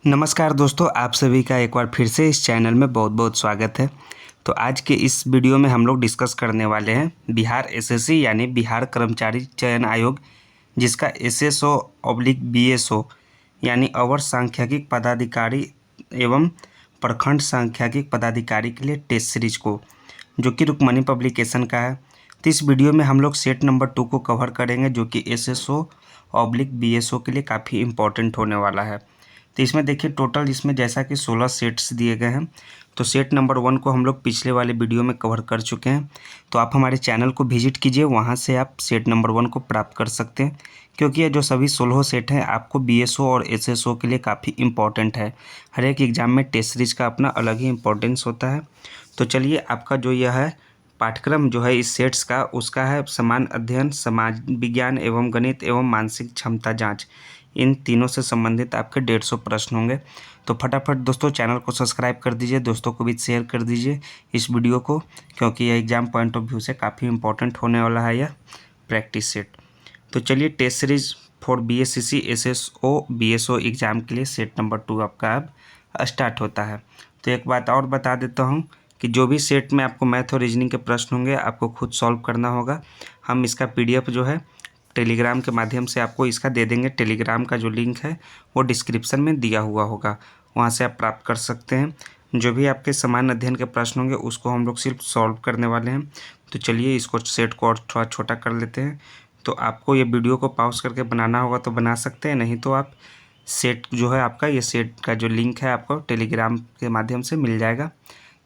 नमस्कार दोस्तों, आप सभी का एक बार फिर से इस चैनल में बहुत बहुत स्वागत है। तो आज के इस वीडियो में हम लोग डिस्कस करने वाले हैं बिहार एसएससी यानी बिहार कर्मचारी चयन आयोग, जिसका एसएसओ ऑब्लिक बीएसओ यानी अवर सांख्यिकी पदाधिकारी एवं प्रखंड सांख्यिकी पदाधिकारी के लिए टेस्ट सीरीज को, जो कि रुक्मणी पब्लिकेशन का है। तो इस वीडियो में हम लोग सेट नंबर 2 को कवर करेंगे, जो कि एसएसओ ऑब्लिक बीएसओ के लिए काफ़ी इम्पोर्टेंट होने वाला है। तो इसमें देखिए टोटल इसमें जैसा कि 16 सेट्स दिए गए हैं। तो सेट नंबर 1 को हम लोग पिछले वाले वीडियो में कवर कर चुके हैं। तो आप हमारे चैनल को विजिट कीजिए, वहां से आप सेट नंबर 1 को प्राप्त कर सकते हैं, क्योंकि ये जो सभी 16 सेट हैं आपको बीएसओ और एसएसओ के लिए काफ़ी इंपॉर्टेंट है। हर एक एग्जाम में टेस्ट सीरीज का अपना अलग ही इंपॉर्टेंस होता है। तो चलिए, आपका जो यह है पाठ्यक्रम जो है इस सेट्स का, उसका है समान अध्ययन, समाज विज्ञान एवं गणित एवं मानसिक क्षमता जाँच। इन तीनों से संबंधित आपके 150 प्रश्न होंगे। तो फटाफट दोस्तों चैनल को सब्सक्राइब कर दीजिए, दोस्तों को भी शेयर कर दीजिए इस वीडियो को, क्योंकि यह एग्जाम पॉइंट ऑफ व्यू से काफ़ी इंपॉर्टेंट होने वाला है यह प्रैक्टिस सेट। तो चलिए, test series for BSCC SSO BSO exam के लिए सेट नंबर 2 आपका अब स्टार्ट होता है। तो एक बात और बता देता हूँ कि जो भी सेट में आपको मैथ और रीजनिंग के प्रश्न होंगे आपको खुद सॉल्व करना होगा। हम इसका पीडीएफ जो है टेलीग्राम के माध्यम से आपको इसका दे देंगे। टेलीग्राम का जो लिंक है वो डिस्क्रिप्शन में दिया हुआ होगा, वहाँ से आप प्राप्त कर सकते हैं। जो भी आपके समान अध्ययन के प्रश्न होंगे उसको हम लोग सिर्फ सॉल्व करने वाले हैं। तो चलिए, इसको सेट को और थोड़ा छोटा कर लेते हैं। तो आपको ये वीडियो को पॉज करके बनाना होगा तो बना सकते हैं, नहीं तो आप सेट जो है आपका, ये सेट का जो लिंक है आपको टेलीग्राम के माध्यम से मिल जाएगा।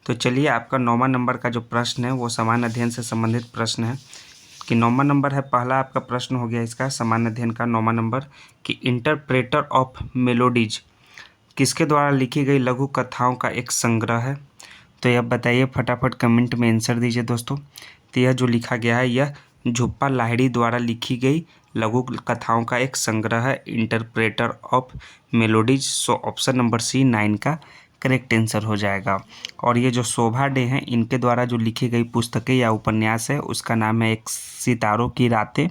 तो चलिए, आपका 9वां नंबर का जो प्रश्न है वो समान अध्ययन से संबंधित प्रश्न है। कि 9वां नंबर है, पहला आपका प्रश्न हो गया इसका समान अध्ययन का 9वां नंबर, कि इंटरप्रेटर ऑफ मेलोडीज किसके द्वारा लिखी गई लघु कथाओं का एक संग्रह है। तो यह बताइए, फटाफट कमेंट में आंसर दीजिए दोस्तों। तो यह जो लिखा गया है यह झुप्पा लाहिड़ी द्वारा लिखी गई लघु कथाओं का एक संग्रह है, interpreter of melodies. So option number C 9 का करेक्ट आंसर हो जाएगा। और ये जो शोभा डे हैं, इनके द्वारा जो लिखी गई पुस्तकें या उपन्यास है उसका नाम है एक सितारों की रातें,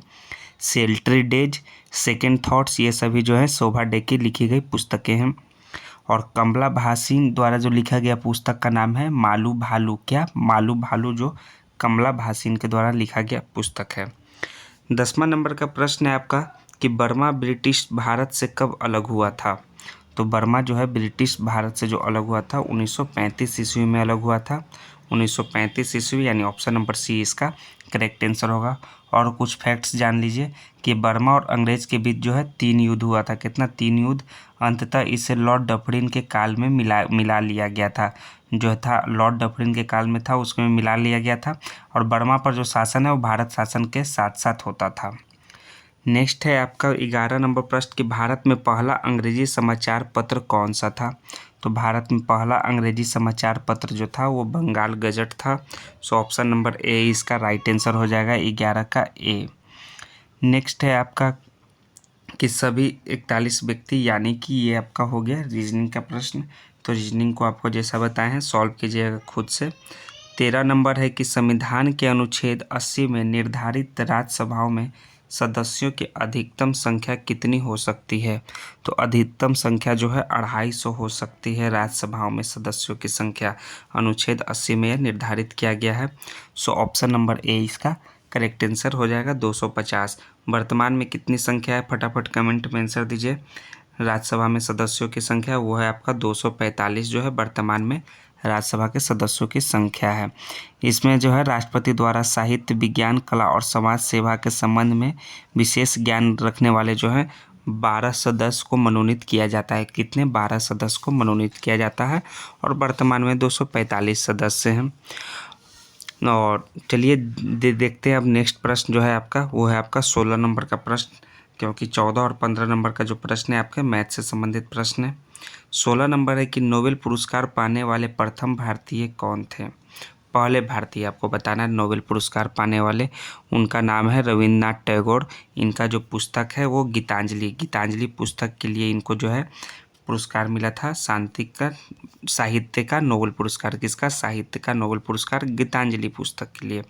सेल्ट्री डेज, सेकेंड थॉट्स। ये सभी जो है शोभा डे की लिखी गई पुस्तकें हैं। और कमला भासीन द्वारा जो लिखा गया पुस्तक का नाम है मालू भालू। क्या? मालू भालू, जो कमला भासीन के द्वारा लिखा गया पुस्तक है। 10वां नंबर का प्रश्न है आपका कि बर्मा ब्रिटिश भारत से कब अलग हुआ था। तो बर्मा जो है ब्रिटिश भारत से जो अलग हुआ था 1935 ईस्वी में अलग हुआ था। 1935 ईस्वी, यानी ऑप्शन नंबर सी इसका करेक्ट आंसर होगा। और कुछ फैक्ट्स जान लीजिए कि बर्मा और अंग्रेज के बीच जो है 3 युद्ध हुआ था। कितना? 3 युद्ध। अंततः इसे लॉर्ड डफरिन के काल में मिला लिया गया था। जो था लॉर्ड डफरिन के काल में था, उसमें मिला लिया गया था। और बर्मा पर जो शासन है वो भारत शासन के साथ साथ होता था। नेक्स्ट है आपका 11 नंबर प्रश्न कि भारत में पहला अंग्रेजी समाचार पत्र कौन सा था। तो भारत में पहला अंग्रेजी समाचार पत्र जो था वो बंगाल गजट था। सो ऑप्शन नंबर ए इसका राइट आंसर हो जाएगा, 11 का ए। नेक्स्ट है आपका कि सभी 41 व्यक्ति, यानी कि ये आपका हो गया रीजनिंग का प्रश्न। तो रीजनिंग को आपको जैसा बताए हैं सॉल्व कीजिएगा खुद से। 13 नंबर है कि संविधान के अनुच्छेद 80 में निर्धारित राज्यसभाओं में सदस्यों की अधिकतम संख्या कितनी हो सकती है। तो अधिकतम संख्या जो है 250 हो सकती है राज्यसभाओं में सदस्यों की संख्या, अनुच्छेद 80 में निर्धारित किया गया है। सो ऑप्शन नंबर ए इसका करेक्ट आंसर हो जाएगा, 250। वर्तमान में कितनी संख्या है, फटाफट कमेंट में आंसर दीजिए। राज्यसभा में सदस्यों की संख्या वो है आपका 245 जो है वर्तमान में राज्यसभा के सदस्यों की संख्या है। इसमें जो है राष्ट्रपति द्वारा साहित्य, विज्ञान, कला और समाज सेवा के संबंध में विशेष ज्ञान रखने वाले जो है 12 सदस्य को मनोनीत किया जाता है। कितने? 12 सदस्य को मनोनीत किया जाता है और वर्तमान में 245 सदस्य हैं। और चलिए देखते हैं अब नेक्स्ट प्रश्न जो है आपका, वो है आपका 16 नंबर का प्रश्न, क्योंकि 14 और 15 नंबर का जो प्रश्न है आपके मैथ से संबंधित प्रश्न है। 16 नंबर है कि नोबेल पुरस्कार पाने वाले प्रथम भारतीय कौन थे। पहले भारतीय आपको बताना है नोबेल पुरस्कार पाने वाले, उनका नाम है रविन्द्रनाथ टैगोर। इनका जो पुस्तक है वो गीतांजलि पुस्तक के लिए इनको जो है पुरस्कार मिला था शांति का, साहित्य का नोबेल पुरस्कार। किसका? साहित्य का नोबेल पुरस्कार गीतांजलि पुस्तक के लिए।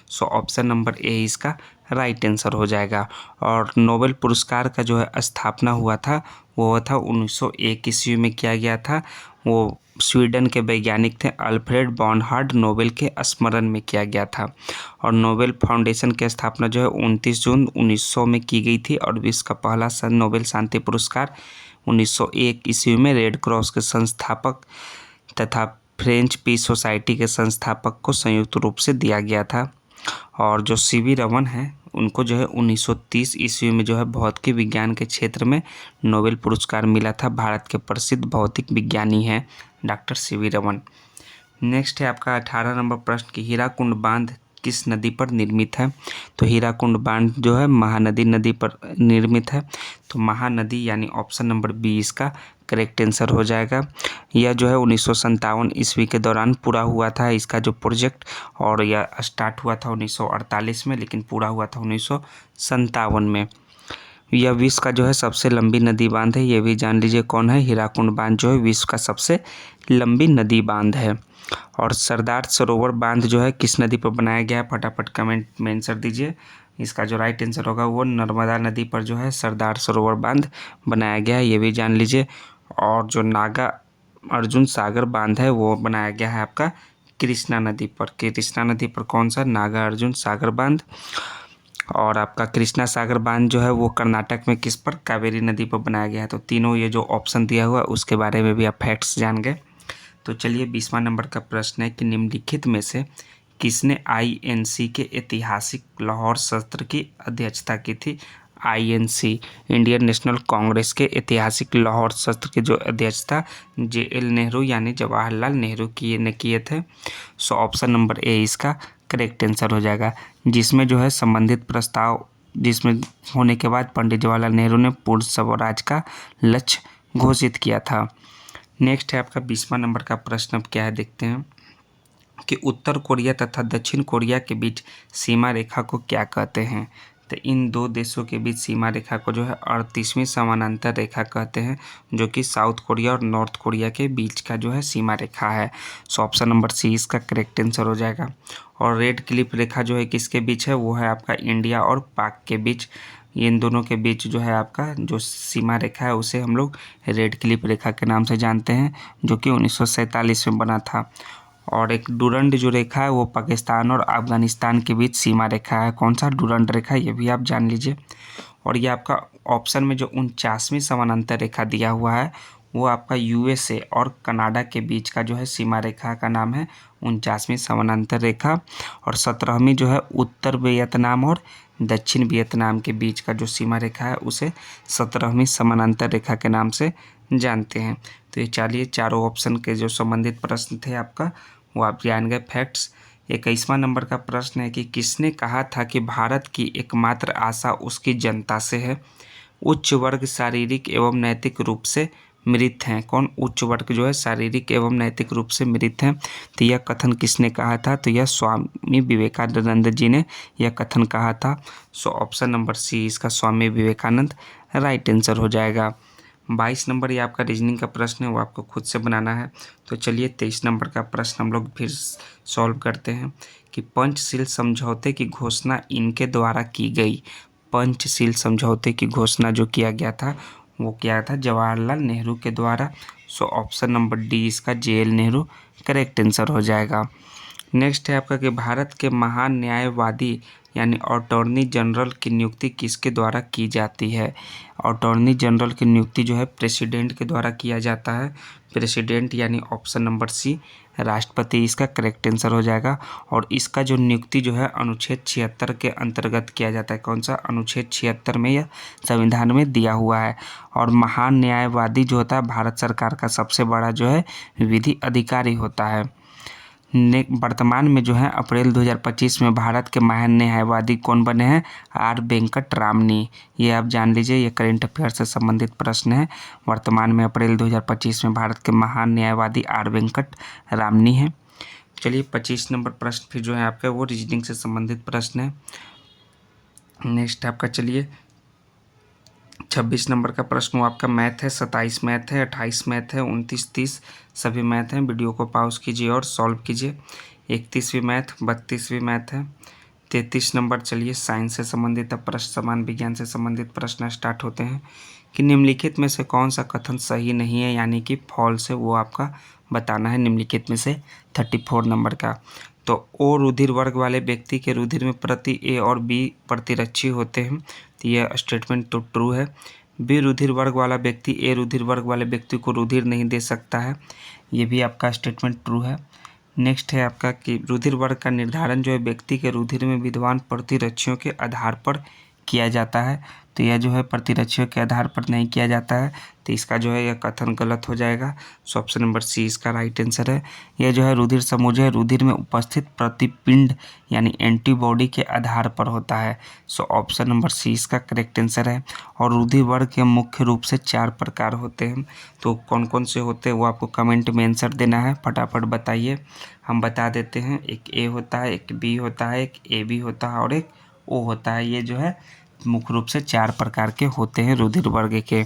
सो ऑप्शन नंबर ए इसका राइट आंसर हो जाएगा। और नोबेल पुरस्कार का जो है स्थापना हुआ था वो हुआ था 1901 ईस्वी में किया गया था। वो स्वीडन के वैज्ञानिक थे अल्फ्रेड बर्नहार्ड नोबेल के स्मरण में किया गया था। और नोबेल फाउंडेशन की स्थापना जो है 29 जून 1900 में की गई थी। और विश्व का पहला नोबेल शांति पुरस्कार 1901 ईस्वी में रेड क्रॉस के संस्थापक तथा फ्रेंच पीस सोसाइटी के संस्थापक को संयुक्त रूप से दिया गया था। और जो सीवी रमन है उनको जो है 1930 ईस्वी में जो है भौतिकी विज्ञान के क्षेत्र में नोबेल पुरस्कार मिला था। भारत के प्रसिद्ध भौतिक विज्ञानी हैं डॉक्टर सीवी रमन। नेक्स्ट है आपका 18 नंबर प्रश्न कि हीराकुंड बांध किस नदी पर निर्मित है? तो हीराकुंड बांध जो है महानदी नदी पर निर्मित है। तो महानदी यानी ऑप्शन नंबर बी इसका करेक्ट आंसर हो जाएगा। यह जो है 1957 ईस्वी के दौरान पूरा हुआ था इसका जो प्रोजेक्ट, और यह स्टार्ट हुआ था 1948 में, लेकिन पूरा हुआ था 1957 में। यह विश्व का जो है सबसे लंबी नदी बांध है, ये भी जान लीजिए कौन है। हीराकुंड बांध जो है विश्व का सबसे लंबी नदी बांध है। और सरदार सरोवर बांध जो है किस नदी पर बनाया गया है? फटाफट कमेंट में आंसर दीजिए। इसका जो राइट आंसर होगा वो नर्मदा नदी पर जो है सरदार सरोवर बांध बनाया गया है, ये भी जान लीजिए। और जो नागा अर्जुन सागर बांध है वो बनाया गया है आपका कृष्णा नदी पर। कृष्णा नदी पर कौन सा? नागा अर्जुन सागर बांध। और आपका कृष्णा सागर बांध जो है वो कर्नाटक में किस पर? कावेरी नदी पर बनाया गया है। तो तीनों ये जो ऑप्शन दिया हुआ है उसके बारे में भी आप फैक्ट्स जान गए। तो चलिए 20वां नंबर का प्रश्न है कि निम्नलिखित में से किसने आईएनसी के ऐतिहासिक लाहौर सत्र की अध्यक्षता की थी? आईएनसी इंडियन नेशनल कांग्रेस के ऐतिहासिक लाहौर सत्र की जो अध्यक्षता जेएल नेहरू यानी जवाहरलाल नेहरू किए थे। सो ऑप्शन नंबर ए इसका करेक्ट आंसर हो जाएगा, जिसमें जो है संबंधित प्रस्ताव जिसमें होने के बाद पंडित जवाहरलाल नेहरू ने पूर्ण स्वराज का लक्ष्य घोषित किया था। नेक्स्ट है आपका 20वां नंबर का प्रश्न। अब क्या है देखते हैं कि उत्तर कोरिया तथा दक्षिण कोरिया के बीच सीमा रेखा को क्या कहते हैं? तो इन दो देशों के बीच सीमा रेखा को जो है 38वीं समानांतर रेखा कहते हैं, जो कि साउथ कोरिया और नॉर्थ कोरिया के बीच का जो है सीमा रेखा है। सो ऑप्शन नंबर सी इसका करेक्ट आंसर हो जाएगा। और रेड क्लिफ रेखा जो है किसके बीच है? वो है आपका इंडिया और पाक के बीच। इन दोनों के बीच जो है आपका जो सीमा रेखा है उसे हम लोग रेड क्लिफ रेखा के नाम से जानते हैं, जो कि 1947 में बना था। और एक डूरंड जो रेखा है वो पाकिस्तान और अफगानिस्तान के बीच सीमा रेखा है। कौन सा? डूरंड रेखा, ये भी आप जान लीजिए। और ये आपका ऑप्शन में जो 49वीं समानांतर रेखा दिया हुआ है वो आपका यूएसए और कनाडा के बीच का जो है सीमा रेखा का नाम है 49वीं समानांतर रेखा। और 17वीं जो है उत्तर वियतनाम और दक्षिण वियतनाम के बीच का जो सीमा रेखा है उसे 17वीं समानांतर रेखा के नाम से जानते हैं। तो ये चलिए चारों ऑप्शन के जो संबंधित प्रश्न थे आपका वो आप जान गए फैक्ट्स। 21वां नंबर का प्रश्न है कि किसने कहा था कि भारत की एकमात्र आशा उसकी जनता से है? उच्च वर्ग शारीरिक एवं नैतिक रूप से मृत हैं। कौन? उच्च वर्ग जो है शारीरिक एवं नैतिक रूप से मृत हैं। तो यह कथन किसने कहा था? तो यह स्वामी विवेकानंद जी ने यह कथन कहा था। सो ऑप्शन नंबर सी इसका स्वामी विवेकानंद राइट आंसर हो जाएगा। 22 नंबर ये आपका रीजनिंग का प्रश्न है, वो आपको खुद से बनाना है। तो चलिए 23 नंबर का प्रश्न हम लोग फिर सॉल्व करते हैं कि पंचशील समझौते की घोषणा इनके द्वारा की गई। पंचशील समझौते की घोषणा जो किया गया था वो किया था जवाहरलाल नेहरू के द्वारा। सो ऑप्शन नंबर डी इसका जेएल नेहरू करेक्ट आंसर हो जाएगा। नेक्स्ट है आपका कि भारत के महान न्यायवादी यानी अटॉर्नी जनरल की नियुक्ति किसके द्वारा की जाती है? अटॉर्नी जनरल की नियुक्ति जो है प्रेसिडेंट के द्वारा किया जाता है। प्रेसिडेंट यानी ऑप्शन नंबर सी राष्ट्रपति इसका करेक्ट आंसर हो जाएगा। और इसका जो नियुक्ति जो है अनुच्छेद 76 के अंतर्गत किया जाता है। कौन सा? अनुच्छेद 76 में यह संविधान में दिया हुआ है। और महान न्यायवादी जो होता है भारत सरकार का सबसे बड़ा जो है विधि अधिकारी होता है। वर्तमान में जो है अप्रैल 2025 में भारत के महान न्यायवादी कौन बने हैं? आर वेंकट रामनी। ये आप जान लीजिए, ये करेंट अफेयर से संबंधित प्रश्न है। वर्तमान में अप्रैल 2025 में भारत के महान न्यायवादी आर वेंकट रामनी हैं। चलिए 25 नंबर प्रश्न फिर जो है आपका वो रीजनिंग से संबंधित प्रश्न है। नेक्स्ट आपका चलिए 26 नंबर का प्रश्न वो आपका मैथ है, 27 मैथ है, 28 मैथ है, 29, 30 सभी मैथ हैं। वीडियो को पॉज कीजिए और सॉल्व कीजिए। 31वीं मैथ, 32वीं मैथ है। 33 नंबर चलिए साइंस से संबंधित प्रश्न, समान विज्ञान से संबंधित प्रश्न स्टार्ट होते हैं कि निम्नलिखित में से कौन सा कथन सही नहीं है यानी कि फॉल्स है, वो आपका बताना है निम्नलिखित में से। 34 नंबर का तो ओ रुधिर वर्ग वाले व्यक्ति के रुधिर में प्रति ए और बी प्रतिरक्षी होते हैं, तो यह स्टेटमेंट तो ट्रू है। बी रुधिर वर्ग वाला व्यक्ति ए रुधिर वर्ग वाले व्यक्ति को रुधिर नहीं दे सकता है, ये भी आपका स्टेटमेंट ट्रू है। नेक्स्ट है आपका कि रुधिर वर्ग का निर्धारण जो है व्यक्ति के रुधिर में विद्यमान प्रतिरक्षियों के आधार पर किया जाता है, तो यह जो है प्रतिरक्षियों के आधार पर नहीं किया जाता है, तो इसका जो है यह कथन गलत हो जाएगा। सो ऑप्शन नंबर सी इसका राइट आंसर है। यह जो है रुधिर समूह जो है रुधिर में उपस्थित प्रतिपिंड यानी एंटीबॉडी के आधार पर होता है। सो ऑप्शन नंबर सी इसका करेक्ट आंसर है। और रुधिर वर्ग के मुख्य रूप से 4 प्रकार होते हैं, तो कौन कौन से होते हैं वो आपको कमेंट में आंसर देना है, फटाफट बताइए। हम बता देते हैं, एक ए होता है, एक बी होता है, एक ए बी होता है और एक ओ होता है। ये जो है मुख्य रूप से 4 प्रकार के होते हैं रुधिर वर्ग के।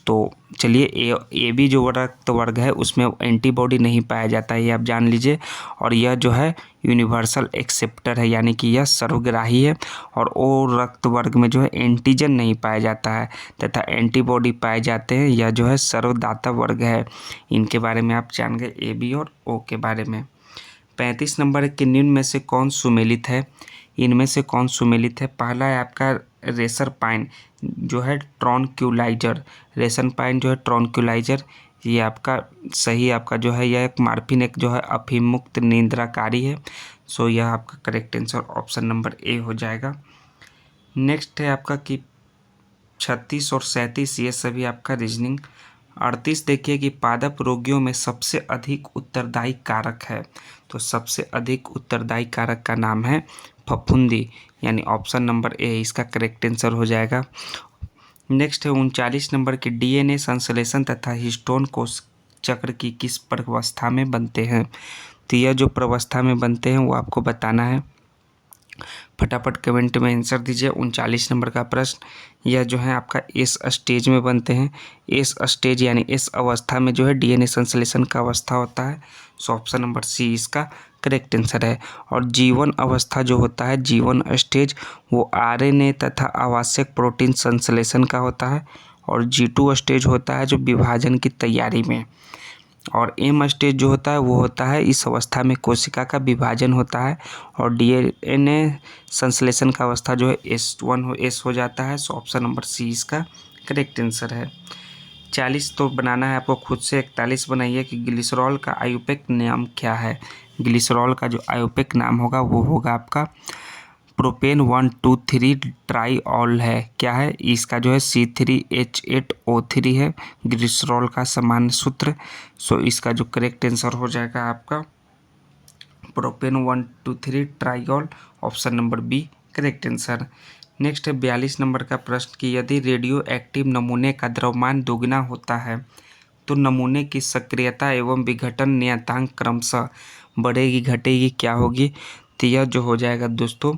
तो चलिए ए बी जो रक्त वर्ग है उसमें एंटीबॉडी नहीं पाया जाता है, ये आप जान लीजिए। और यह जो है यूनिवर्सल एक्सेप्टर है यानी कि यह सर्वग्राही है। और ओ रक्त वर्ग में जो है एंटीजन नहीं पाया जाता है तथा एंटीबॉडी पाए जाते हैं, यह जो है सर्वदाता वर्ग है। इनके बारे में आप जान गए ए बी और ओ के बारे में। 35 नंबर के निम्न में से कौन सुमेलित है, इनमें से कौन सुमेलित है। पहला है आपका रेसर पाइन जो है ट्रॉनक्यूलाइजर, रेसन पाइन जो है ट्रॉनक्यूलाइजर, ये आपका सही आपका जो है यह एक मार्फिन एक जो है अफीम मुक्त निंद्राकारी है। सो यह आपका correct answer option number A हो जाएगा। नेक्स्ट है आपका कि 36 और 37 ये सभी आपका रीजनिंग। 38 देखिए कि पादप रोगियों में सबसे अधिक उत्तरदायी कारक है, तो सबसे अधिक उत्तरदायी कारक का नाम है फफूंदी, यानी ऑप्शन नंबर ए इसका करेक्ट आंसर हो जाएगा। नेक्स्ट है 39 नंबर के डीएनए संश्लेषण तथा हिस्टोन कोष चक्र की किस प्रवस्था में बनते हैं, तो यह जो प्रवस्था में बनते हैं वो आपको बताना है, फटाफट कमेंट में आंसर दीजिए। 39 नंबर का प्रश्न, यह जो है आपका एस स्टेज में बनते हैं। एस स्टेज यानी एस अवस्था में जो है डीएनए संश्लेषण का अवस्था होता है। सो ऑप्शन नंबर सी इसका करेक्ट आंसर है। और जीवन अवस्था जो होता है, जीवन स्टेज, वो आरएनए तथा आवश्यक प्रोटीन संश्लेषण का होता है। और G2 स्टेज होता है जो विभाजन की तैयारी में। और एम स्टेज जो होता है वो होता है इस अवस्था में कोशिका का विभाजन होता है। और डीएनए संश्लेषण का अवस्था जो है एस हो जाता है। सो ऑप्शन नंबर सी इसका करेक्ट आंसर है। 40 तो बनाना है आपको खुद से। 41 बनाइए कि ग्लिसरॉल का आयुपेक नाम क्या है। ग्लिसरॉल का जो आयुपेक नाम होगा वो होगा आपका प्रोपेन 1,2,3 ट्राईऑल है। क्या है इसका जो है C3H8O3 है ग्लिसरॉल का सामान्य सूत्र। सो इसका जो करेक्ट आंसर हो जाएगा आपका propane 1,2,3 triol, option number B correct answer. Next है 42 नंबर का प्रश्न कि यदि रेडियो एक्टिव नमूने का द्रव्यमान दोगुना होता है तो नमूने की सक्रियता एवं विघटन नियतांक क्रमशः बढ़ेगी घटेगी क्या होगी, तो यह जो हो जाएगा दोस्तों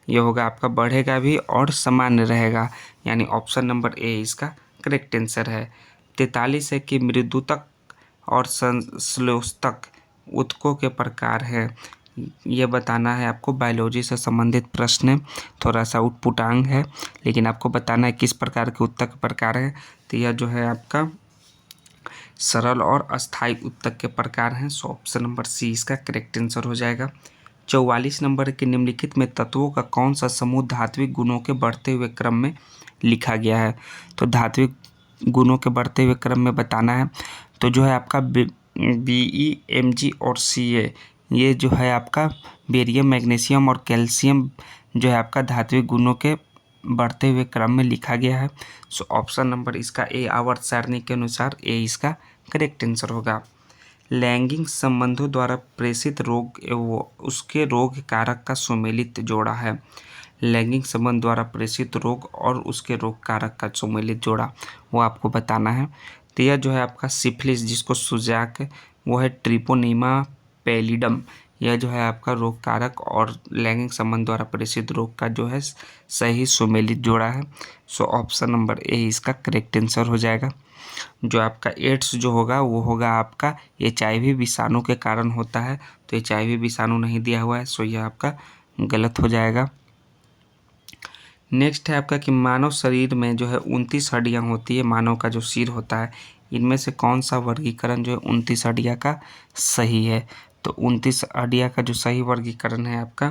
यह होगा आपका बढ़ेगा भी और सामान्य रहेगा, यानी ऑप्शन नंबर ए इसका करेक्ट आंसर है। 43 है कि मृदुतक और संश्लेषक ऊतकों के प्रकार हैं, ये बताना है आपको। बायोलॉजी से संबंधित प्रश्न है, थोड़ा सा उटपुटांग है, लेकिन आपको बताना है किस प्रकार के ऊतक प्रकार है। तो यह जो है आपका सरल और अस्थायी ऊतक के प्रकार हैं। सो ऑप्शन नंबर सी इसका करेक्ट आंसर हो जाएगा। 44 नंबर के निम्नलिखित में तत्वों का कौन सा समूह धात्विक गुणों के बढ़ते हुए क्रम में लिखा गया है, तो धात्विक गुणों के बढ़ते हुए क्रम में बताना है। तो जो है आपका BeMg और Ca, ये जो है आपका बेरियम मैग्नीशियम और कैल्शियम जो है आपका धात्विक गुणों के बढ़ते हुए क्रम में लिखा गया है। सो ऑप्शन नंबर इसका ए आवर्त सारणी के अनुसार ए इसका करेक्ट आंसर होगा। लैंगिक संबंधों द्वारा प्रेषित रोग एवं उसके रोग कारक का सुमेलित जोड़ा है। लैंगिक संबंध द्वारा प्रेषित रोग और उसके रोग कारक का सुमेलित जोड़ा वो आपको बताना है। तो यह जो है आपका सिफिलिस जिसको सुजाक वो है ट्रिपोनीमा पैलिडम, यह जो है आपका रोग कारक और लैंगिक संबंध द्वारा प्रेषित रोग का जो है सही सुमेलित जोड़ा है। सो ऑप्शन नंबर ए इसका करेक्ट आंसर हो जाएगा। जो आपका एड्स जो होगा वो होगा आपका HIV विषाणु के कारण होता है, तो HIV विषाणु नहीं दिया हुआ है, सो यह आपका गलत हो जाएगा। नेक्स्ट है आपका कि मानव शरीर में जो है 29 हड्डियाँ होती है, मानव का जो सिर होता है, इनमें से कौन सा वर्गीकरण जो है 29 हड्डियाँ का सही है। तो 29 हड्डियाँ का जो सही वर्गीकरण है आपका,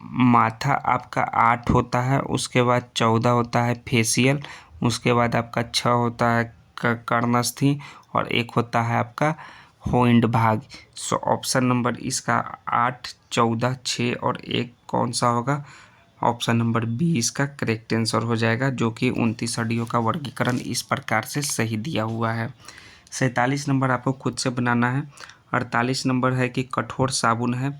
माथा आपका 8 होता है, उसके बाद 14 होता है फेशियल, उसके बाद आपका 6 होता है कर्णस्थी और 1 होता है आपका होइंड भाग। सो ऑप्शन नंबर इसका 8, 14, 6 और 1 कौन सा होगा? ऑप्शन नंबर बी इसका करेक्ट आंसर हो जाएगा, जो कि 29 हड्डियों का वर्गीकरण इस प्रकार से सही दिया हुआ है। 47 नंबर आपको खुद से बनाना है। 48 नंबर है कि कठोर साबुन है,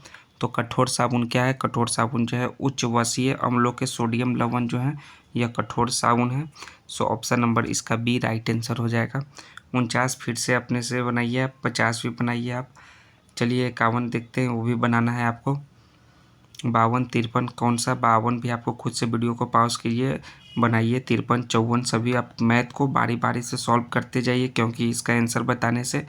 तो कठोर साबुन क्या है? कठोर साबुन जो है उच्च वसीय अम्लों के सोडियम लवण जो है यह कठोर साबुन है। सो ऑप्शन नंबर इसका बी राइट आंसर हो जाएगा। 49 फिर से अपने से बनाइए आप, 50 भी बनाइए आप। चलिए 51 देखते हैं, वो भी बनाना है आपको। 52, 53 कौन सा? 52 भी आपको खुद से वीडियो को पॉज कीजिए, बनाइए। 53, 54 सभी आप मैथ को बारी बारी से सॉल्व करते जाइए, क्योंकि इसका आंसर बताने से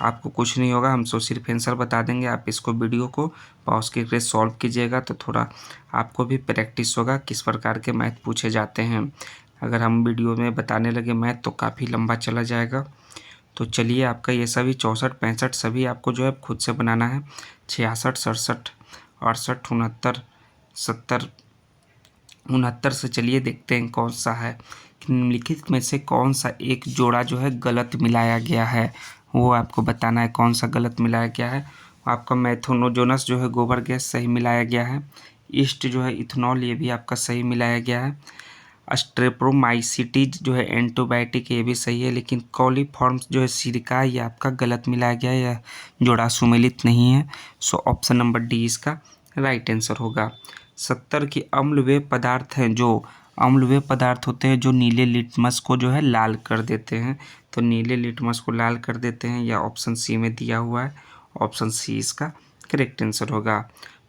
आपको कुछ नहीं होगा, हम तो सिर्फ आंसर बता देंगे। आप इसको वीडियो को पॉज करके सॉल्व कीजिएगा, तो थोड़ा आपको भी प्रैक्टिस होगा किस प्रकार के मैथ पूछे जाते हैं। अगर हम वीडियो में बताने लगे मैथ तो काफ़ी लंबा चला जाएगा। तो चलिए आपका ये सभी 64, 65 सभी आपको जो है खुद से बनाना है। 66, 67, 68, 69, 70, 69 से चलिए देखते हैं कौन सा है। निम्नलिखित में से कौन सा एक जोड़ा जो है गलत मिलाया गया है, वो आपको बताना है। कौन सा गलत मिलाया गया है? आपका मेथनोजोनस जो है गोबर गैस सही मिलाया गया है। ईस्ट जो है इथेनॉल, ये भी आपका सही मिलाया गया है। स्ट्रेप्टोमाइसिटीज जो है एंटीबायोटिक, ये भी सही है, लेकिन कॉलीफॉर्म्स जो है सिरका, ये आपका गलत मिलाया गया है, यह जोड़ा सुमेलित नहीं है। सो ऑप्शन नंबर डी इसका राइट आंसर होगा। 70 की अम्ल वे पदार्थ हैं, जो अम्ल वे पदार्थ होते हैं जो नीले लिटमस को जो है लाल कर देते हैं, तो नीले लिटमस को लाल कर देते हैं, यह ऑप्शन सी में दिया हुआ है। ऑप्शन सी इसका करेक्ट आंसर होगा।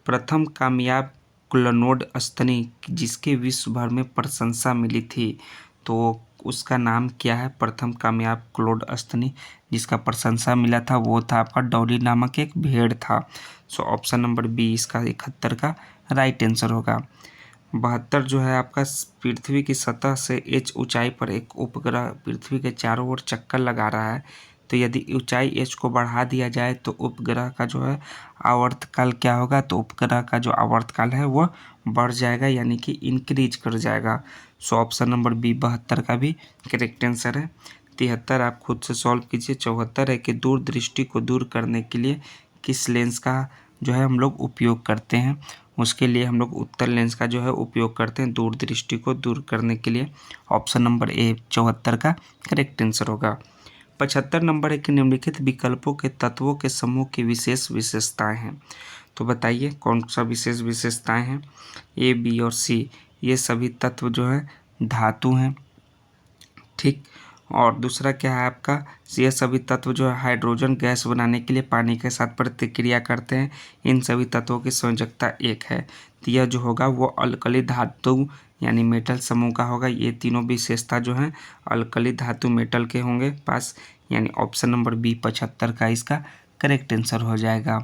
प्रथम कामयाब क्लोनोड स्तनी जिसके विश्व भर में प्रशंसा मिली थी, तो उसका नाम क्या है? प्रथम कामयाब क्लोड स्तनी जिसका प्रशंसा मिला था वो था आपका डॉली नामक एक भेड़ था। सो ऑप्शन नंबर बी इसका 71 का राइट आंसर होगा। 72 जो है आपका पृथ्वी की सतह से h ऊंचाई पर एक उपग्रह पृथ्वी के चारों ओर चक्कर लगा रहा है, तो यदि ऊंचाई h को बढ़ा दिया जाए तो उपग्रह का जो है आवर्तकाल क्या होगा? तो उपग्रह का जो आवर्तकाल है वो बढ़ जाएगा, यानी कि इंक्रीज कर जाएगा। सो ऑप्शन नंबर बी 72 का भी करेक्ट आंसर है। 73 आप खुद से सॉल्व कीजिए। 74 है कि दूरदृष्टि को दूर करने के लिए किस लेंस का जो है हम लोग उपयोग करते हैं? उसके लिए हम लोग उत्तल लेंस का जो है उपयोग करते हैं दूरदृष्टि को दूर करने के लिए। ऑप्शन नंबर ए 74 का करेक्ट आंसर होगा। 75 नंबर है कि निम्नलिखित विकल्पों के तत्वों के समूह की विशेष विशेषताएं हैं, तो बताइए कौन सा विशेष विशेषताएं हैं? ए, बी और सी, ये सभी तत्व जो है धातु हैं, ठीक। और दूसरा क्या है आपका? ये सभी तत्व जो है हाइड्रोजन गैस बनाने के लिए पानी के साथ प्रतिक्रिया करते हैं। इन सभी तत्वों की संयोजकता 1 है, तो यह जो होगा वो अल्कली धातु यानी मेटल समूह का होगा। ये तीनों विशेषता जो हैं अल्कली धातु मेटल के होंगे पास, यानी ऑप्शन नंबर बी 75 का इसका करेक्ट आंसर हो जाएगा।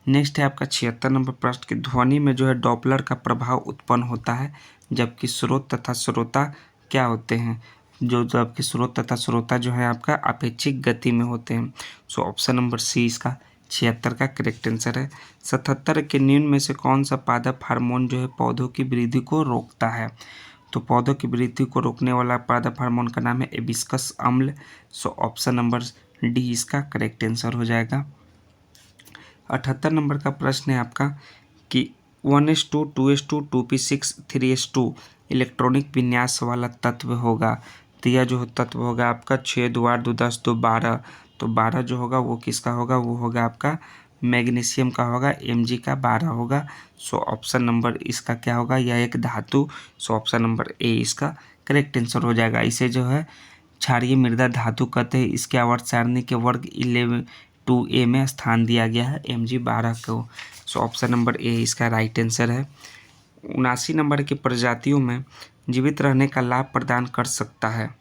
नेक्स्ट है आपका 76 नंबर प्रश्न की ध्वनि में जो है डॉपलर का प्रभाव उत्पन्न होता है, जबकि स्रोत तथा श्रोता क्या होते हैं? जबकि स्रोत तथा श्रोता जो है आपका अपेक्षिक गति में होते हैं। सो ऑप्शन नंबर सी इसका 76 का करेक्ट आंसर है। 77 के निम्न में से कौन सा पादप हार्मोन जो है पौधों की वृद्धि को रोकता है? तो पौधों की वृद्धि को रोकने वाला पादप हार्मोन का नाम है एबिस्कस अम्ल। सो ऑप्शन नंबर डी इसका करेक्ट आंसर हो जाएगा। 78 नंबर का प्रश्न है आपका कि 1s2, 2s2, 2p6, 3s2 electronic विन्यास वाला तत्व होगा, तो यह जो तत्व होगा आपका 6, 2, 8, 2, 10, 2, 12, तो 12 जो होगा वो किसका होगा? वो होगा आपका मैग्नीशियम का होगा, Mg का 12 होगा। सो ऑप्शन नंबर इसका क्या होगा? यह एक धातु। सो ऑप्शन नंबर ए इसका करेक्ट आंसर हो जाएगा। इसे जो है क्षारीय मृदा धातु कहते हैं। इसके आवर्त सारणी के वर्ग 2A में स्थान दिया गया है MG12 को। सो ऑप्शन नंबर ए इसका राइट आंसर है। 79 नंबर की प्रजातियों में जीवित रहने का लाभ प्रदान कर सकता है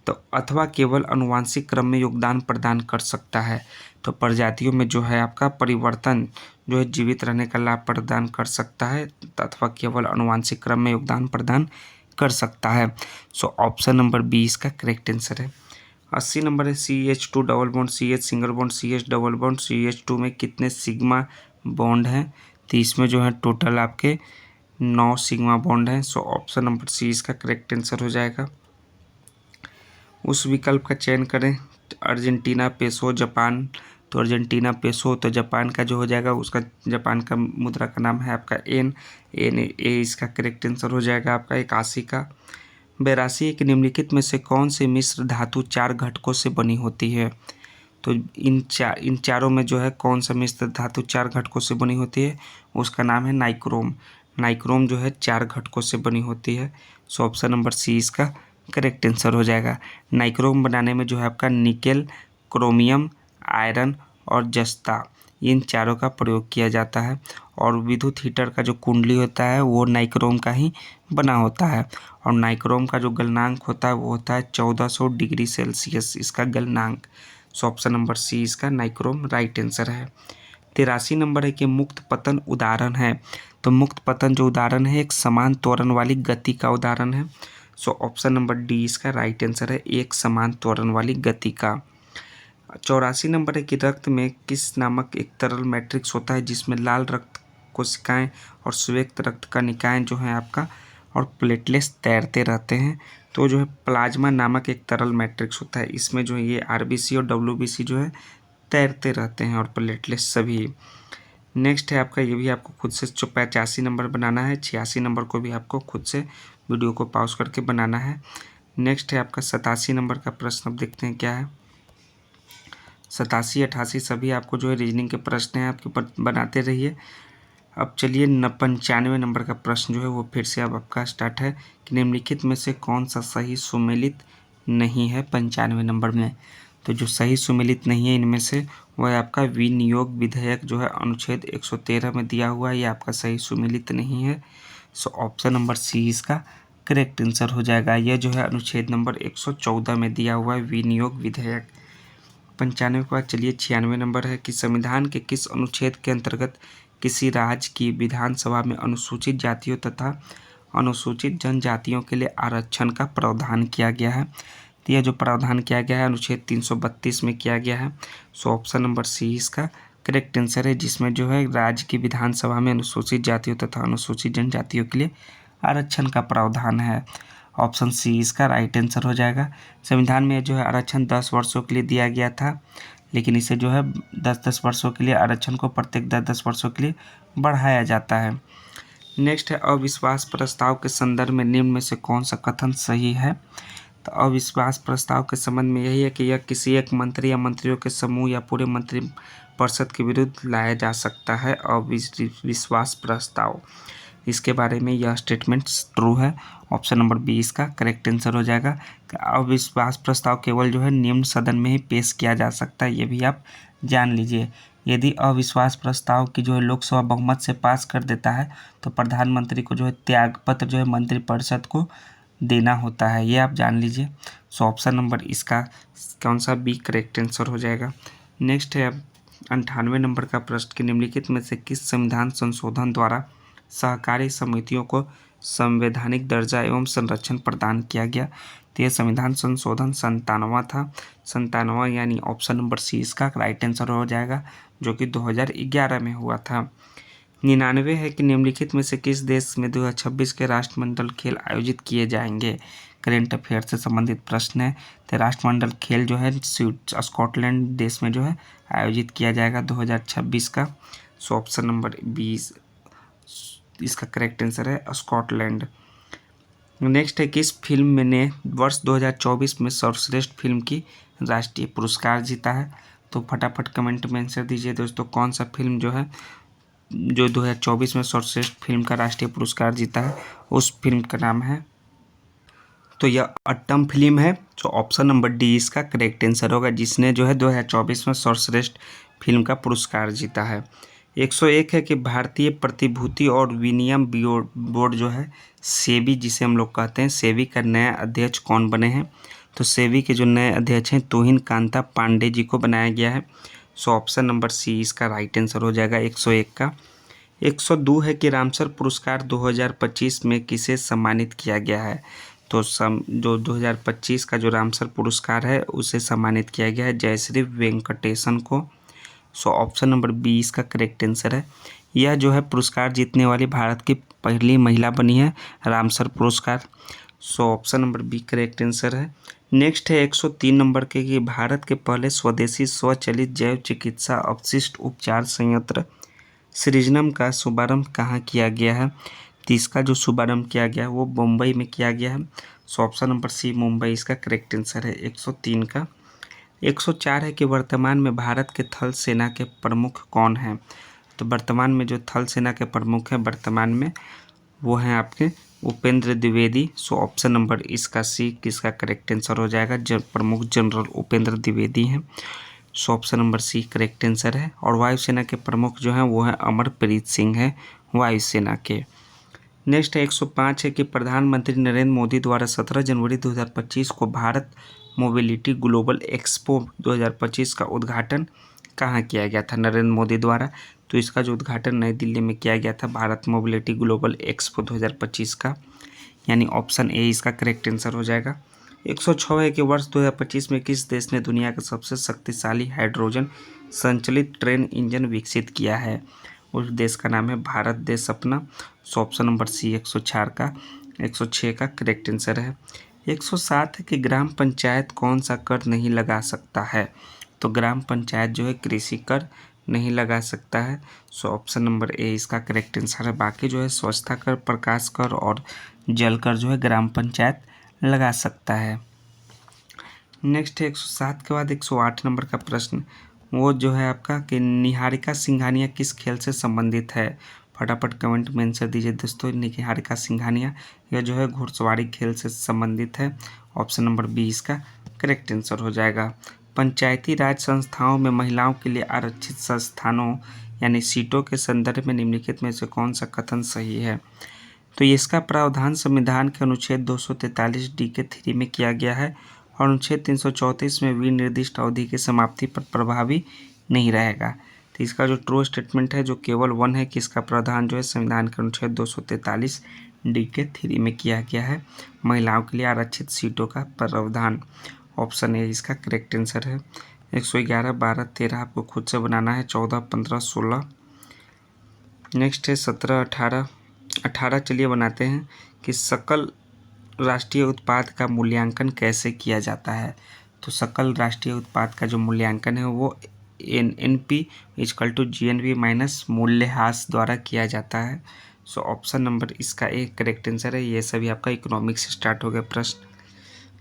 तो अथवा केवल अनुवांशिक क्रम में योगदान प्रदान कर सकता है। तो प्रजातियों में जो है आपका परिवर्तन जो है जीवित रहने का लाभ प्रदान कर सकता है अथवा केवल अनुवांशिक क्रम में योगदान प्रदान कर सकता है। सो ऑप्शन नंबर बी इसका करेक्ट आंसर है। 80 नंबर है CH2 double bond CH single bond CH double bond CH2 में कितने सिग्मा बॉन्ड हैं? तो इसमें जो है टोटल आपके 9 सिग्मा बॉन्ड हैं। सो ऑप्शन नंबर सी इसका करेक्ट आंसर हो जाएगा। उस विकल्प का चयन करें अर्जेंटीना पेसो जापान। तो अर्जेंटीना पेसो तो जापान का जो हो जाएगा उसका जापान का मुद्रा का नाम है आपका एन ए इसका करेक्ट आंसर हो जाएगा आपका 81 का। 82 एक निम्नलिखित में से कौन से मिश्र धातु 4 घटकों से बनी होती है? तो इन चारों में जो है कौन सा मिश्र धातु 4 घटकों से बनी होती है? उसका नाम है नाइक्रोम। नाइक्रोम जो है 4 घटकों से बनी होती है। सो ऑप्शन नंबर सी इसका करेक्ट आंसर हो जाएगा। नाइक्रोम बनाने में जो है आपका निकेल, क्रोमियम, आयरन और जस्ता इन चारों का प्रयोग किया जाता है और विद्युत हीटर का जो कुंडली होता है वो नाइक्रोम का ही बना होता है और नाइक्रोम का जो गलनांक होता है वो होता है 1400 डिग्री सेल्सियस इसका गलनांक। सो ऑप्शन नंबर सी इसका नाइक्रोम राइट आंसर है। 83 नंबर है कि मुक्त पतन उदाहरण है। तो मुक्त पतन जो उदाहरण है एक समान त्वरण वाली गति का उदाहरण है। सो ऑप्शन नंबर डी इसका राइट आंसर है, एक समान त्वरण वाली गति का। 84 नंबर है कि रक्त में किस नामक एक तरल मैट्रिक्स होता है जिसमें लाल रक्त कोशिकाएं और श्वेत रक्त कणिकाएं जो हैं आपका और प्लेटलेट्स तैरते रहते हैं। तो जो है प्लाज्मा नामक एक तरल मैट्रिक्स होता है, इसमें जो है ये RBC और WBC जो है तैरते रहते हैं और प्लेटलेट्स सभी। नेक्स्ट है आपका, ये भी आपको खुद से 85 नंबर बनाना है। 86 नंबर को भी आपको खुद से वीडियो को पॉज करके बनाना है। नेक्स्ट है आपका 87 नंबर का प्रश्न। अब देखते हैं क्या है। 87, 88 सभी आपको जो है रीजनिंग के प्रश्न हैं, आपके बनाते रहिए। अब चलिए 95 नंबर का प्रश्न जो है वो फिर से अब आपका स्टार्ट है कि निम्नलिखित में से कौन सा सही सुमेलित नहीं है 95 नंबर में। तो जो सही सुमेलित नहीं है इनमें से वह है आपका विनियोग विधेयक जो है अनुच्छेद 113 में दिया हुआ है, ये आपका सही सुमेलित नहीं है। सो ऑप्शन नंबर सी इसका करेक्ट आंसर हो जाएगा। यह जो है अनुच्छेद नंबर 114 में दिया हुआ है विनियोग विधेयक। 95 के बाद चलिए 96 नंबर है कि संविधान के किस अनुच्छेद के अंतर्गत किसी राज्य की विधानसभा में अनुसूचित जातियों तथा अनुसूचित जनजातियों के लिए आरक्षण का प्रावधान किया गया है? तो यह जो प्रावधान किया गया है अनुच्छेद 332 में किया गया है। सो ऑप्शन नंबर सी इसका करेक्ट आंसर है, जिसमें जो है राज्य की विधानसभा में अनुसूचित जातियों तथा अनुसूचित जनजातियों के लिए आरक्षण का प्रावधान है। ऑप्शन सी इसका राइट आंसर हो जाएगा। संविधान में जो है आरक्षण 10 वर्षों के लिए दिया गया था, लेकिन इसे जो है 10-10 वर्षों के लिए आरक्षण को प्रत्येक 10-10 वर्षों के लिए बढ़ाया जाता है। नेक्स्ट है अविश्वास प्रस्ताव के संदर्भ में निम्न में से कौन सा कथन सही है? तो अविश्वास प्रस्ताव के संबंध में यही है कि यह किसी एक मंत्री या मंत्रियों के समूह या पूरे मंत्रिपरिषद के विरुद्ध लाया जा सकता है अविश्वास प्रस्ताव। इसके बारे में यह स्टेटमेंट ट्रू है। ऑप्शन नंबर बी इसका करेक्ट आंसर हो जाएगा। अविश्वास प्रस्ताव केवल जो है निम्न सदन में ही पेश किया जा सकता है, ये भी आप जान लीजिए। यदि अविश्वास प्रस्ताव की जो है लोकसभा बहुमत से पास कर देता है तो प्रधानमंत्री को जो है त्यागपत्र जो है मंत्रिपरिषद को देना होता है, ये आप जान लीजिए। सो ऑप्शन नंबर इसका कौन सा बी करेक्ट आंसर हो जाएगा। नेक्स्ट है 98 नंबर का प्रश्न कि निम्नलिखित में से किस संविधान संशोधन द्वारा सहकारी समितियों को संवैधानिक दर्जा एवं संरक्षण प्रदान किया गया? तो यह संविधान संशोधन 97वां था। 97वां यानी ऑप्शन नंबर सी इसका राइट आंसर हो जाएगा, जो कि 2011 में हुआ था। 99 है कि निम्नलिखित में से किस देश में 2026 के राष्ट्रमंडल खेल आयोजित किए जाएंगे? करेंट अफेयर से संबंधित प्रश्न है। तो राष्ट्रमंडल खेल जो है स्कॉटलैंड देश में जो है आयोजित किया जाएगा 2026 का। सो ऑप्शन नंबर 20 इसका करेक्ट आंसर है स्कॉटलैंड। नेक्स्ट है किस फिल्म ने वर्ष 2024 में सर्वश्रेष्ठ फिल्म की राष्ट्रीय पुरस्कार जीता है? तो फटाफट कमेंट में आंसर दीजिए दोस्तों, कौन सा फिल्म जो है जो 2024 में सर्वश्रेष्ठ फिल्म का राष्ट्रीय पुरस्कार जीता है? उस फिल्म का नाम है तो यह अट्टम फिल्म है। तो ऑप्शन नंबर डी इसका करेक्ट आंसर होगा, जिसने जो है 2024 में सर्वश्रेष्ठ फिल्म का पुरस्कार जीता है। 101 है कि भारतीय प्रतिभूति और विनिमय बोर्ड जो है सेबी, जिसे हम लोग कहते हैं, सेबी का नया अध्यक्ष कौन बने हैं? तो सेबी के जो नए अध्यक्ष हैं तुहिन कांता पांडे जी को बनाया गया है। सो ऑप्शन नंबर सी इसका राइट आंसर हो जाएगा 101 का। 102 है कि रामसर पुरस्कार 2025 में किसे सम्मानित किया गया है? तो जो 2025 का जो रामसर पुरस्कार है उसे सम्मानित किया गया है जयश्री वेंकटेशन को। सो ऑप्शन नंबर बी इसका करेक्ट आंसर है। यह जो है पुरस्कार जीतने वाली भारत की पहली महिला बनी है रामसर पुरस्कार। So option number B correct answer है। नेक्स्ट है 103 नंबर के कि भारत के पहले स्वदेशी स्वचालित जैव चिकित्सा अपशिष्ट उपचार संयंत्र सृजनम का शुभारंभ कहाँ किया गया है? तो इसका जो शुभारंभ किया गया है वो मुंबई में किया गया है। So option number C Mumbai इसका करेक्ट आंसर है 103 का। 104 है कि वर्तमान में भारत के थल सेना के प्रमुख कौन हैं? तो वर्तमान में जो थल सेना के प्रमुख हैं वर्तमान में वो हैं आपके उपेंद्र द्विवेदी। सो ऑप्शन नंबर इसका सी किसका करेक्ट आंसर हो जाएगा? प्रमुख जनरल उपेंद्र द्विवेदी हैं। So option number C correct answer है। और वायुसेना के प्रमुख जो हैं वो हैं अमरप्रीत सिंह है वायुसेना के। नेक्स्ट है 105 है कि प्रधानमंत्री नरेंद्र मोदी द्वारा 17 जनवरी 2025 को भारत मोबिलिटी ग्लोबल एक्सपो 2025 का उद्घाटन कहाँ किया गया था नरेंद्र मोदी द्वारा? तो इसका जो उद्घाटन नई दिल्ली में किया गया था भारत मोबिलिटी ग्लोबल एक्सपो 2025 का, यानी ऑप्शन ए इसका करेक्ट आंसर हो जाएगा। 106 है कि वर्ष 2025 में किस देश ने दुनिया का सबसे शक्तिशाली हाइड्रोजन संचालित ट्रेन इंजन विकसित किया है? उस देश का नाम है भारत देश अपना। सो ऑप्शन नंबर सी 106 का करेक्ट आंसर है। 107 है कि ग्राम पंचायत कौन सा कर नहीं लगा सकता है? तो ग्राम पंचायत जो है कृषि कर नहीं लगा सकता है। सो ऑप्शन नंबर ए इसका करेक्ट आंसर है। बाकी जो है स्वच्छता कर, प्रकाश कर और जल कर जो है ग्राम पंचायत लगा सकता है। नेक्स्ट है 107 के बाद 108 नंबर का प्रश्न, वो जो है आपका कि निहारिका सिंघानिया किस खेल से संबंधित है? फटाफट कमेंट में आंसर दीजिए दोस्तों। निहारिका सिंघानिया यह जो है घुड़सवारी खेल से संबंधित है। ऑप्शन नंबर बी इसका करेक्ट आंसर हो जाएगा। पंचायती राज संस्थाओं में महिलाओं के लिए आरक्षित संस्थानों यानी सीटों के संदर्भ में निम्नलिखित में से कौन सा कथन सही है? तो इसका प्रावधान संविधान के अनुच्छेद 243 डी के 3 में किया गया है और अनुच्छेद 334 में विनिर्दिष्ट अवधि की समाप्ति पर प्रभावी नहीं रहेगा। तो इसका जो ट्रू स्टेटमेंट है जो केवल 1 है कि इसका प्रावधान जो है संविधान के अनुच्छेद 243 डी के 3 में किया गया है, महिलाओं के लिए आरक्षित सीटों का प्रावधान। ऑप्शन ए इसका करेक्ट आंसर है। 111, 12, 13 आपको खुद से बनाना है, 14, 15, 16। नेक्स्ट है 17, 18 चलिए बनाते हैं कि सकल राष्ट्रीय उत्पाद का मूल्यांकन कैसे किया जाता है? तो सकल राष्ट्रीय उत्पाद का जो मूल्यांकन है वो NNP = GNP माइनस मूल्यह्रास द्वारा किया जाता है। सो ऑप्शन नंबर इसका एक करेक्ट आंसर है। ये सभी आपका इकोनॉमिक्स से स्टार्ट हो गया प्रश्न।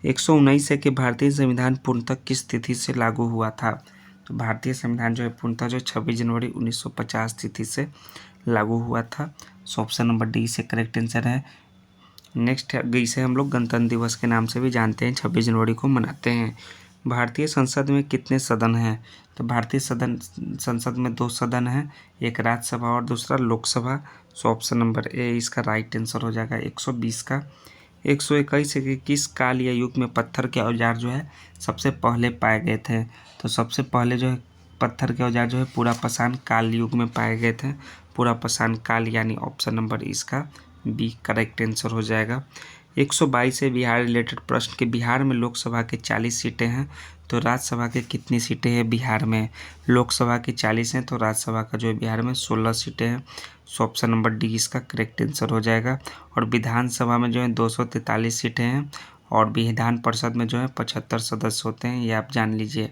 119 है कि भारतीय संविधान पूर्णतः किस तिथि से लागू हुआ था? तो भारतीय संविधान जो है पूर्णतः जो 26 जनवरी 1950 तिथि से लागू हुआ था। सो ऑप्शन नंबर डी से करेक्ट आंसर है। नेक्स्ट है इसे हम लोग गणतंत्र दिवस के नाम से भी जानते हैं, 26 जनवरी को मनाते हैं। भारतीय संसद में कितने सदन हैं? तो भारतीय संसद में 2 सदन हैं, एक राज्यसभा और दूसरा लोकसभा। सो ऑप्शन नंबर ए इसका राइट आंसर हो जाएगा 120 का। 121 है कि किस काल या युग में पत्थर के औजार जो है सबसे पहले पाए गए थे? तो सबसे पहले जो है पत्थर के औजार जो है पुरापाषाण काल युग में पाए गए थे। पुरापाषाण काल यानी ऑप्शन नंबर इसका बी करेक्ट आंसर हो जाएगा। 122 है बिहार रिलेटेड प्रश्न के बिहार में लोकसभा के 40 सीटें हैं तो राज्यसभा के कितनी सीटें हैं बिहार में? लोकसभा की 40 हैं तो राज्यसभा का जो है बिहार में 16 सीटें हैं। सो ऑप्शन नंबर डी इसका करेक्ट आंसर हो जाएगा। और विधानसभा में जो है 243 सीटें हैं और विधान परिषद में जो है 75 सदस्य होते हैं, ये आप जान लीजिए।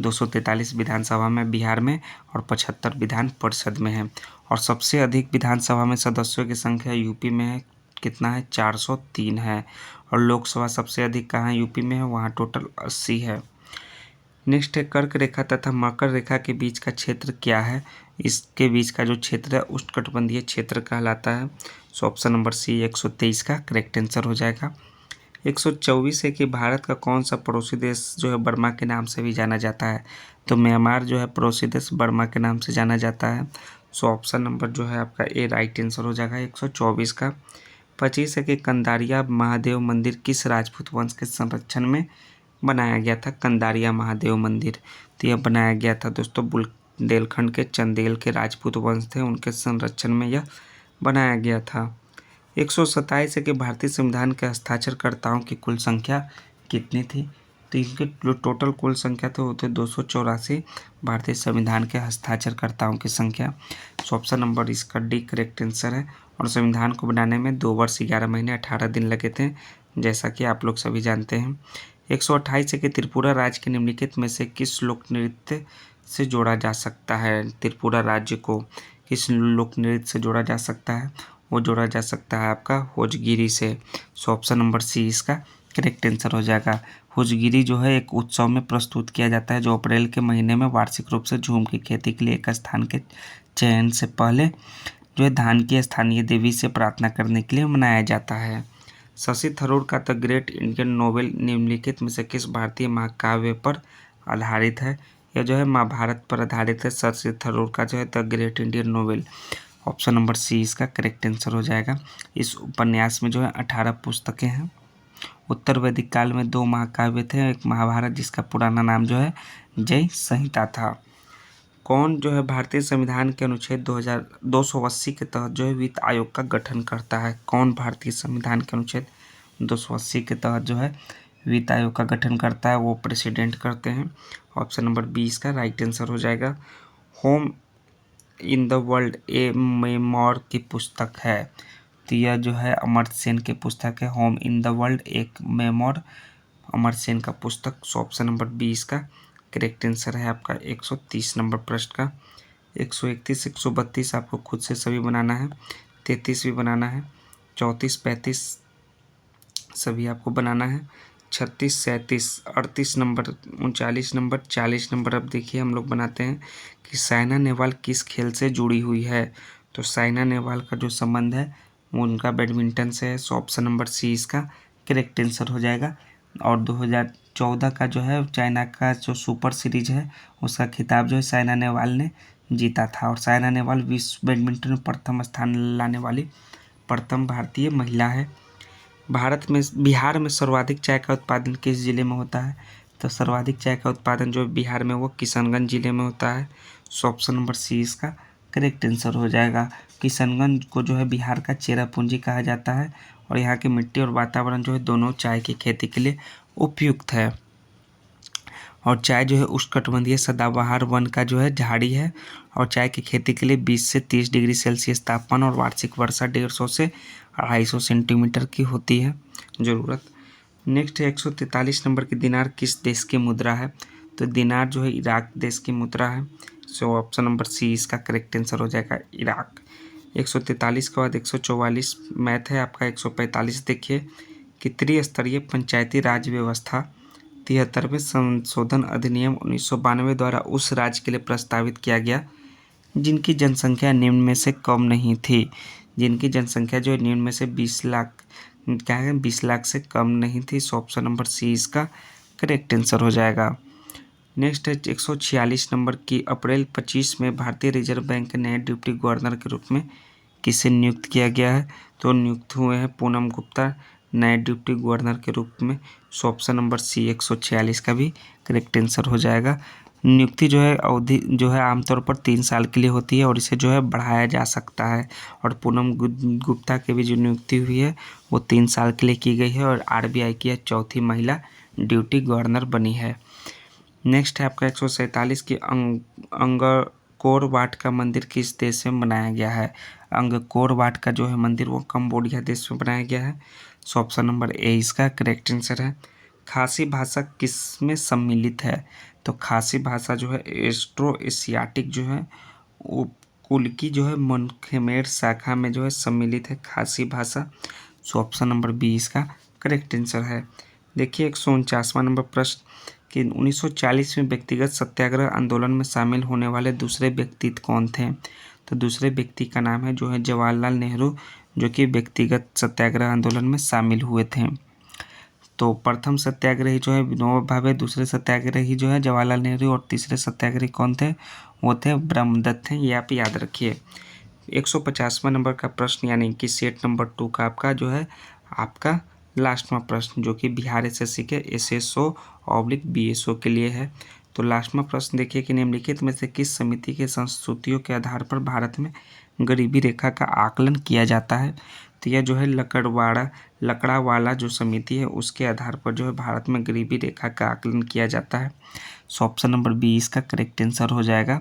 243 विधानसभा में बिहार में और 75 विधान परिषद में है। और सबसे अधिक विधानसभा में सदस्यों की संख्या यूपी में है, कितना है? 403 है। और लोकसभा सबसे अधिक कहाँ यूपी में है, वहाँ टोटल 80 है। नेक्स्ट है कर्क रेखा तथा मकर रेखा के बीच का क्षेत्र क्या है? इसके बीच का जो क्षेत्र है उष्णकटिबंधीय क्षेत्र कहलाता है। सो ऑप्शन नंबर सी 123 का करेक्ट आंसर हो जाएगा। 124 है कि भारत का कौन सा पड़ोसी देश जो है बर्मा के नाम से भी जाना जाता है। तो म्यांमार जो है पड़ोसी देश बर्मा के नाम से जाना जाता है। सो ऑप्शन नंबर जो है आपका ए राइट आंसर हो जाएगा 124 का। 25 है कि कंदारिया महादेव मंदिर किस राजपूत वंश के संरक्षण में बनाया गया था। कंदारिया महादेव मंदिर तो यह बनाया गया था दोस्तों बुंदेलखंड के चंदेल के राजपूत वंश थे, उनके संरक्षण में यह बनाया गया था। 127 है कि भारतीय संविधान के हस्ताक्षरकर्ताओं की कुल संख्या कितनी थी। तो इनके टोटल कुल संख्या तो होते 284 भारतीय संविधान के हस्ताक्षरकर्ताओं की संख्या। सो ऑप्शन नंबर इसका डी करेक्ट आंसर है। और संविधान को बनाने में 2 वर्ष 11 महीने 18 दिन लगे थे, जैसा कि आप लोग सभी जानते हैं। 128 है कि त्रिपुरा राज्य के निम्नलिखित में से किस लोक नृत्य से जोड़ा जा सकता है। त्रिपुरा राज्य को किस लोक नृत्य से जोड़ा जा सकता है। वो जोड़ा जा सकता है आपका होजगिरी से। सो ऑप्शन नंबर सी इसका करेक्ट आंसर हो जाएगा। होजगिरी जो है एक उत्सव में प्रस्तुत किया जाता है जो अप्रैल के महीने में वार्षिक रूप से झूम की खेती के लिए एक स्थान के चयन से पहले जो है धान की स्थानीय देवी से प्रार्थना करने के लिए मनाया जाता है। शशि थरूर का द ग्रेट इंडियन नोवेल निम्नलिखित में से किस भारतीय महाकाव्य पर आधारित है। यह जो है महाभारत पर आधारित है। शशि थरूर का जो है the great Indian novel. Option number C इसका करेक्ट आंसर हो जाएगा। इस उपन्यास में जो है 18 पुस्तकें हैं। उत्तर वैदिक काल में 2 महाकाव्य थे, एक महाभारत जिसका पुराना नाम जो है जय संहिता था। कौन जो है भारतीय संविधान के अनुच्छेद 280 के तहत जो है वित्त आयोग का गठन करता है। कौन भारतीय संविधान के अनुच्छेद 280 के तहत जो है वित्त आयोग का गठन करता है, वो प्रेसिडेंट करते हैं। ऑप्शन नंबर 20 का राइट आंसर हो जाएगा। Home in the world A memoir की पुस्तक है। तो यह जो है अमर्त्य सेन की पुस्तक है। होम इन द वर्ल्ड एक मेमोर, अमर्त्य सेन का पुस्तक। सो ऑप्शन नंबर 20 का करेक्ट आंसर है आपका 130 नंबर प्रश्न का। 131 132 आपको खुद से सभी बनाना है, 33 भी बनाना है, 34 35 सभी आपको बनाना है, 36 37 38 नंबर 39 नंबर 40 नंबर। अब देखिए हम लोग बनाते हैं कि साइना नेहवाल किस खेल से जुड़ी हुई है। तो साइना नेहवाल का जो संबंध है वो उनका बैडमिंटन से है। सो ऑप्शन नंबर सी इसका करेक्ट आंसर हो जाएगा। और 2014 का जो है चाइना का जो सुपर सीरीज है उसका खिताब जो है साइना नेहवाल ने जीता था। और साइना नेहवाल विश्व बैडमिंटन में प्रथम स्थान लाने वाली प्रथम भारतीय महिला है। बिहार में सर्वाधिक चाय का उत्पादन किस जिले में होता है। तो सर्वाधिक चाय का उत्पादन जो बिहार में वो किशनगंज जिले में होता है। सो ऑप्शन नंबर सी इसका करेक्ट आंसर हो जाएगा। किशनगंज को जो है बिहार का चेरापूंजी कहा जाता है और यहाँ की मिट्टी और वातावरण जो है दोनों चाय की खेती के लिए उपयुक्त है। और चाय जो है उष्णकटिबंधीय सदाबहार वन का जो है झाड़ी है और चाय की खेती के लिए 20 से 30 डिग्री सेल्सियस तापमान और वार्षिक वर्षा 150 से 250 सेंटीमीटर की होती है ज़रूरत। नेक्स्ट है 143 नंबर की दिनार किस देश की मुद्रा है। तो दिनार जो है इराक देश की मुद्रा है। सो ऑप्शन नंबर सी इसका करेक्ट आंसर हो जाएगा इराक। 143 के बाद 144 मैथ है आपका। 145 देखिए कि त्रिस्तरीय पंचायती राज व्यवस्था 73वें संशोधन अधिनियम 1992 द्वारा उस राज्य के लिए प्रस्तावित किया गया जिनकी जनसंख्या निम्न में से कम नहीं थी। जिनकी जनसंख्या जो है निम्न में से 20 लाख क्या है 20 लाख से कम नहीं थी। सो ऑप्शन नंबर सी इसका करेक्ट आंसर हो जाएगा। नेक्स्ट है 146 नंबर की अप्रैल 25 में भारतीय रिजर्व बैंक के नए डिप्टी गवर्नर के रूप में किसे नियुक्त किया गया है। तो नियुक्त हुए हैं पूनम गुप्ता नए डिप्टी गवर्नर के रूप में। सो ऑप्शन नंबर सी 146 का भी करेक्ट आंसर हो जाएगा। नियुक्ति जो है अवधि जो है आमतौर पर 3 साल के लिए होती है और इसे जो है बढ़ाया जा सकता है। और पूनम गुप्ता की भी जो नियुक्ति हुई है वो 3 साल के लिए की गई है और RBI की यह चौथी महिला ड्यूटी गवर्नर बनी है। नेक्स्ट है आपका 147 की अंगकोर वाट का मंदिर किस देश में बनाया गया है। अंगकोर वाट का जो है मंदिर वो कंबोडिया देश में बनाया गया है। सो ऑप्शन नंबर ए इसका करेक्ट आंसर है। खासी भाषा किस में सम्मिलित है। तो खासी भाषा जो है एस्ट्रो एशियाटिक जो है कुल की जो है मनखेमेर शाखा में जो है सम्मिलित है खासी भाषा। सो ऑप्शन नंबर बी इसका करेक्ट आंसर है। देखिए 149वां नंबर प्रश्न कि 1940 में व्यक्तिगत सत्याग्रह आंदोलन में शामिल होने वाले दूसरे व्यक्ति कौन थे। तो दूसरे व्यक्ति का नाम है जो है जवाहरलाल नेहरू जो कि व्यक्तिगत सत्याग्रह आंदोलन में शामिल हुए थे। तो प्रथम सत्याग्रही जो है विनोबा भावे, दूसरे सत्याग्रही जो है जवाहरलाल नेहरू और तीसरे सत्याग्रही कौन थे? वो थे ब्रह्मदत्त थे। ये आप याद रखिए। 150वां नंबर का प्रश्न यानी कि सेट नंबर 2 का आपका जो है आपका लास्टवां प्रश्न जो कि बिहार एसएससी के SSO/BSO के लिए है। तो लास्टवां प्रश्न देखिए कि निम्नलिखित में से किस समिति के संस्तुतियों के आधार पर भारत में गरीबी रेखा का आकलन किया जाता है? तो यह जो है लकड़ावाला जो समिति है उसके आधार पर जो है भारत में गरीबी रेखा का आकलन किया जाता है। सो ऑप्शन नंबर बी इसका करेक्ट आंसर हो जाएगा।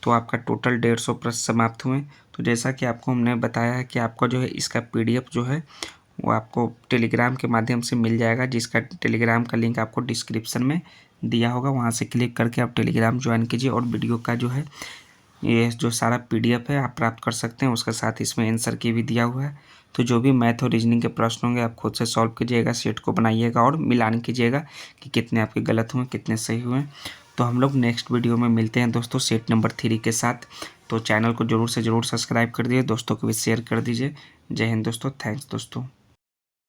तो आपका टोटल 150 प्रश्न समाप्त हुए। तो जैसा कि आपको हमने बताया है कि आपका जो है इसका PDF जो है वो आपको टेलीग्राम के माध्यम से मिल जाएगा, जिसका टेलीग्राम का लिंक आपको डिस्क्रिप्शन में दिया होगा। वहाँ से क्लिक करके आप टेलीग्राम ज्वाइन कीजिए और वीडियो का जो है ये जो सारा PDF है आप प्राप्त कर सकते हैं। उसके साथ इसमें आंसर की भी दिया हुआ है। तो जो भी मैथ और रीजनिंग के प्रश्न होंगे आप खुद से सॉल्व कीजिएगा, सेट को बनाइएगा और मिलान कीजिएगा कि कितने आपके गलत हुए कितने सही हुए। तो हम लोग नेक्स्ट वीडियो में मिलते हैं दोस्तों सेट नंबर 3 के साथ। तो चैनल को ज़रूर से ज़रूर सब्सक्राइब कर दीजिए, दोस्तों को भी शेयर कर दीजिए। जय हिंद दोस्तों, थैंक्स दोस्तों।